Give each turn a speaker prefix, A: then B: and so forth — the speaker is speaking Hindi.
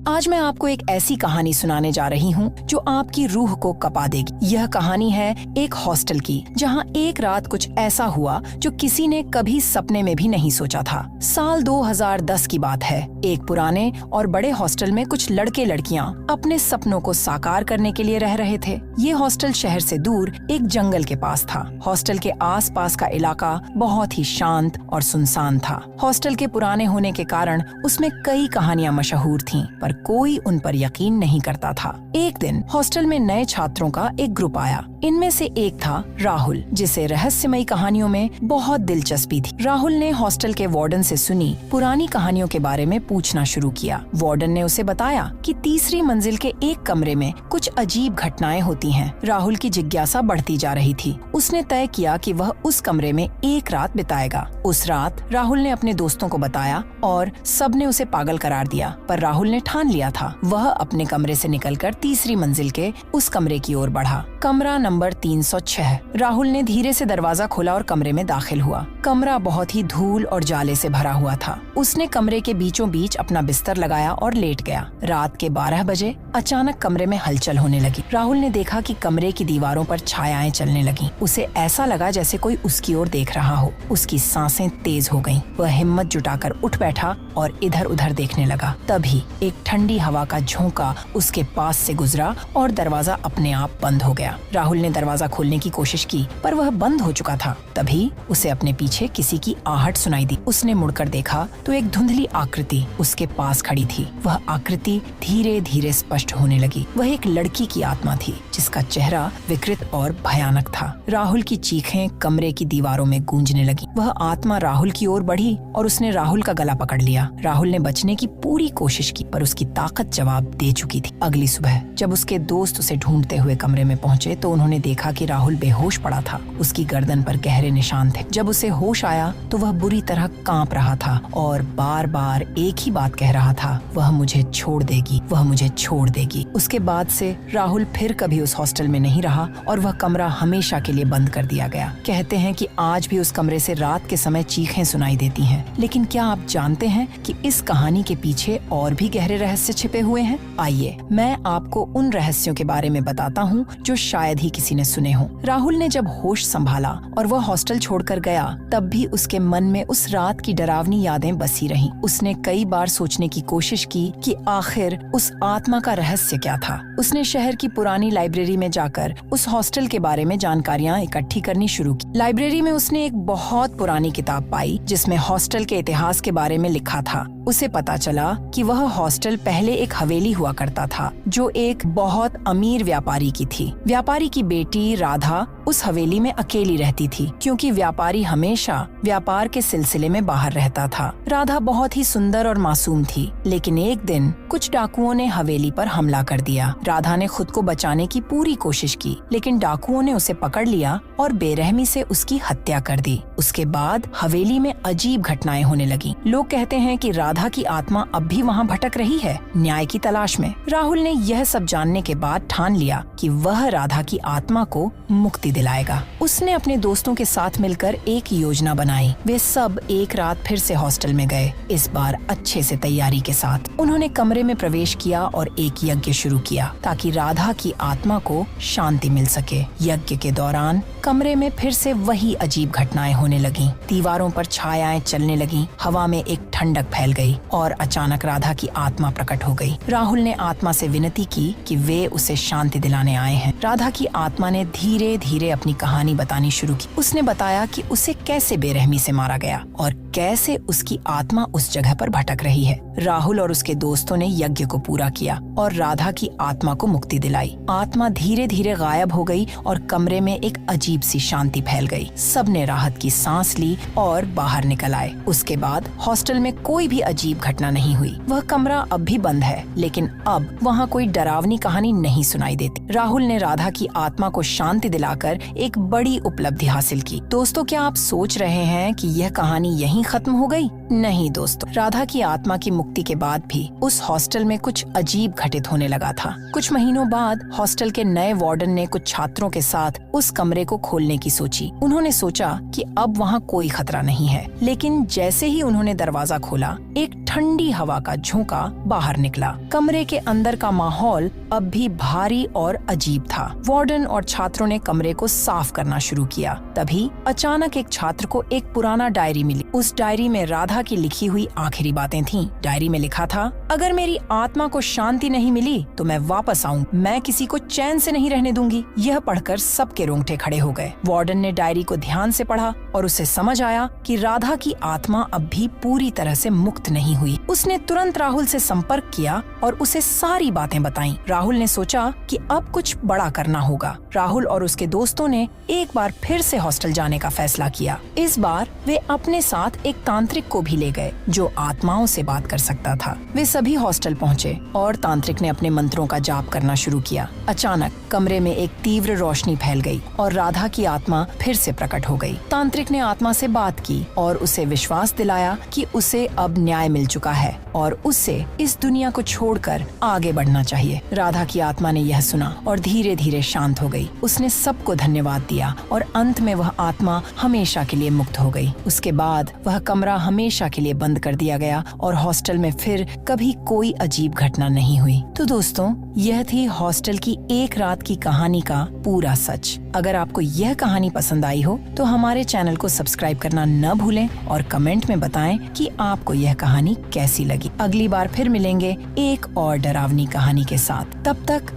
A: आज मैं आपको एक ऐसी कहानी सुनाने जा रही हूँ जो आपकी रूह को कपा देगी। यह कहानी है एक हॉस्टल की, जहाँ एक रात कुछ ऐसा हुआ जो किसी ने कभी सपने में भी नहीं सोचा था। साल 2010 की बात है। एक पुराने और बड़े हॉस्टल में कुछ लड़के लड़कियाँ अपने सपनों को साकार करने के लिए रह रहे थे। ये हॉस्टल शहर से दूर एक जंगल के पास था। हॉस्टल के आसपास का इलाका बहुत ही शांत और सुनसान था। हॉस्टल के पुराने होने के कारण उसमें कई कहानियां मशहूर थीं, पर कोई उन पर यकीन नहीं करता था। एक दिन हॉस्टल में नए छात्रों का एक ग्रुप आया। इनमें से एक था राहुल, जिसे रहस्यमयी कहानियों में बहुत दिलचस्पी थी। राहुल ने हॉस्टल के वार्डन से सुनी पुरानी कहानियों के बारे में पूछना शुरू किया। वार्डन ने उसे बताया कि तीसरी मंजिल के एक कमरे में कुछ अजीब घटनाएं होती हैं। राहुल की जिज्ञासा बढ़ती जा रही थी। उसने तय किया कि वह उस कमरे में एक रात बिताएगा। उस रात राहुल ने अपने दोस्तों को बताया और सबने उसे पागल करार दिया, पर राहुल ने ठान लिया था। वह अपने कमरे से निकलकर तीसरी मंजिल के उस कमरे की ओर बढ़ा। कमरा नंबर 306। राहुल ने धीरे से दरवाजा खोला और कमरे में दाखिल हुआ। कमरा बहुत ही धूल और जाले से भरा हुआ था। उसने कमरे के बीचों बीच अपना बिस्तर लगाया और लेट गया। रात के 12 बजे अचानक कमरे में हलचल होने लगी। राहुल ने देखा कि कमरे की दीवारों पर छायाएं चलने लगीं। उसे ऐसा लगा जैसे कोई उसकी ओर देख रहा हो। उसकी सांसें तेज हो गईं। वह हिम्मत जुटाकर उठ बैठा और इधर उधर देखने लगा। तभी एक ठंडी हवा का झोंका उसके पास से गुजरा और दरवाजा अपने आप बंद हो गया। राहुल ने दरवाजा खोलने की कोशिश की, पर वह बंद हो चुका था। तभी उसे अपने पीछे किसी की आहट सुनाई दी। उसने मुड़कर देखा तो एक धुंधली आकृति उसके पास खड़ी थी। वह आकृति धीरे धीरे स्पष्ट होने लगी। वह एक लड़की की आत्मा थी, जिसका चेहरा विकृत और भयानक था। राहुल की चीखें कमरे की दीवारों में गूंजने लगी। वह आत्मा राहुल की ओर बढ़ी और उसने राहुल का गला पकड़ लिया। राहुल ने बचने की पूरी कोशिश की, पर उसकी ताकत जवाब दे चुकी थी। अगली सुबह जब उसके दोस्त उसे ढूंढते हुए कमरे में पहुंचे तो उन्होंने देखा कि राहुल बेहोश पड़ा था। उसकी गर्दन पर गहरे निशान थे। जब उसे होश आया तो वह बुरी तरह कांप रहा था और बार बार एक ही बात कह रहा था, वह मुझे छोड़ देगी, वह मुझे छोड़ देगी। उसके बाद से राहुल फिर कभी उस हॉस्टल में नहीं रहा और वह कमरा हमेशा के लिए बंद कर दिया गया। कहते हैं कि आज भी उस कमरे से रात के समय चीखें सुनाई देती हैं। लेकिन क्या आप जानते हैं कि इस कहानी के पीछे और भी गहरे रहस्य छिपे हुए हैं? आइए मैं आपको उन रहस्यों के बारे में बताता हूँ जो शायद ही किसी ने सुने हों। राहुल ने जब होश संभाला और वह हॉस्टल छोड़कर गया, तब भी उसके मन में उस रात की डरावनी यादें बसी रहीं। उसने कई बार सोचने की कोशिश की कि आखिर उस आत्मा का रहस्य क्या था। उसने शहर की पुरानी लाइब्रेरी में जाकर उस हॉस्टल के बारे में जानकारियाँ इकट्ठी करनी शुरू की। लाइब्रेरी में उसने एक बहुत पुरानी किताब पाई जिसमें हॉस्टल के इतिहास के बारे में लिखा था। उसे पता चला कि वह हॉस्टल पहले एक हवेली हुआ करता था जो एक बहुत अमीर व्यापारी की थी। व्यापारी की बेटी राधा उस हवेली में अकेली रहती थी, क्योंकि व्यापारी हमेशा व्यापार के सिलसिले में बाहर रहता था। राधा बहुत ही सुंदर और मासूम थी, लेकिन एक दिन कुछ डाकुओं ने हवेली पर हमला कर दिया। राधा ने खुद को बचाने की पूरी कोशिश की, लेकिन डाकुओं ने उसे पकड़ लिया और बेरहमी से उसकी हत्या कर दी। उसके बाद हवेली में अजीब घटनाएं होने लगी। लोग कहते हैं कि राधा की आत्मा अब भी वहाँ भटक रही है, न्याय की तलाश में। राहुल ने यह सब जानने के बाद ठान लिया कि वह राधा की आत्मा को मुक्ति दिलाएगा। उसने अपने दोस्तों के साथ मिलकर एक योजना बनाई। वे सब एक रात फिर से हॉस्टल में गए, इस बार अच्छे से तैयारी के साथ। उन्होंने कमरे में प्रवेश किया और एक यज्ञ शुरू किया ताकि राधा की आत्मा को शांति मिल सके। यज्ञ के दौरान कमरे में फिर से वही अजीब घटनाएं होने लगीं। दीवारों पर छायाएं चलने लगीं, हवा में एक ठंडक फैल गई और अचानक राधा की आत्मा प्रकट हो गई। राहुल ने आत्मा से विनती की कि वे उसे शांति दिलाने आए हैं। राधा की आत्मा ने धीरे धीरे अपनी कहानी बतानी शुरू की। उसने बताया कि उसे कैसे बेरहमी से मारा गया और कैसे उसकी आत्मा उस जगह पर भटक रही है। राहुल और उसके दोस्तों ने यज्ञ को पूरा किया और राधा की आत्मा को मुक्ति दिलाई। आत्मा धीरे धीरे गायब हो गई और कमरे में एक अजीब सी शांति फैल गई। सबने राहत की सांस ली और बाहर निकल आए। उसके बाद हॉस्टल में कोई भी अजीब घटना नहीं हुई। वह कमरा अब भी बंद है, लेकिन अब वहाँ कोई डरावनी कहानी नहीं सुनाई देती। राहुल ने राधा की आत्मा को शांति दिलाकर कर एक बड़ी उपलब्धि हासिल की। दोस्तों, क्या आप सोच रहे हैं कि यह कहानी यहीं खत्म हो गई? नहीं दोस्तों, राधा की आत्मा की मुक्ति के बाद भी उस हॉस्टल में कुछ अजीब घटित होने लगा था। कुछ महीनों बाद हॉस्टल के नए वार्डन ने कुछ छात्रों के साथ उस कमरे को खोलने की सोची। उन्होंने सोचा कि अब वहाँ कोई खतरा नहीं है, लेकिन जैसे ही उन्होंने दरवाजा खोला, एक ठंडी हवा का झोंका बाहर निकला। कमरे के अंदर का माहौल अब भी भारी और अजीब था। वार्डन और छात्रों ने कमरे को साफ करना शुरू किया। तभी अचानक एक छात्र को एक पुराना डायरी मिली। उस डायरी में राधा की लिखी हुई आखिरी बातें थीं। डायरी में लिखा था, अगर मेरी आत्मा को शांति नहीं मिली तो मैं वापस आऊँ, मैं किसी को चैन से नहीं रहने दूंगी। यह पढ़कर सबके रोंगटे खड़े हो गए। वार्डन ने डायरी को ध्यान से पढ़ा और उसे समझ आया कि राधा की आत्मा अब भी पूरी तरह से मुक्त नहीं हुई। उसने तुरंत राहुल से संपर्क किया और उसे सारी बातें बताईं। राहुल ने सोचा कि अब कुछ बड़ा करना होगा। राहुल और उसके दोस्तों ने एक बार फिर से हॉस्टल जाने का फैसला किया। इस बार वे अपने साथ एक तांत्रिक को भी ले गए जो आत्माओं से बात कर सकता था। वे सभी हॉस्टल पहुँचे और तांत्रिक ने अपने मंत्रों का जाप करना शुरू किया। अचानक कमरे में एक तीव्र रोशनी फैल गई और राधा की आत्मा फिर से प्रकट हो गई। तांत्रिक ने आत्मा से बात की और उसे विश्वास दिलाया कि उसे अब न्याय मिल चुका है और उसे इस दुनिया को छोड़कर आगे बढ़ना चाहिए। राधा की आत्मा ने यह सुना और धीरे धीरे शांत हो गई। उसने सबको धन्यवाद दिया और अंत में वह आत्मा हमेशा के लिए मुक्त हो गई। उसके बाद वह कमरा हमेशा के लिए बंद कर दिया गया और हॉस्टल में फिर कभी कोई अजीब घटना नहीं हुई। तो दोस्तों, यह थी हॉस्टल की एक रात की कहानी का पूरा सच। अगर आपको यह कहानी पसंद आई हो तो हमारे चैनल को सब्सक्राइब करना न भूलें और कमेंट में बताएं कि आपको यह कहानी कैसी लगी। अगली बार फिर मिलेंगे एक और डरावनी कहानी के साथ। तब तक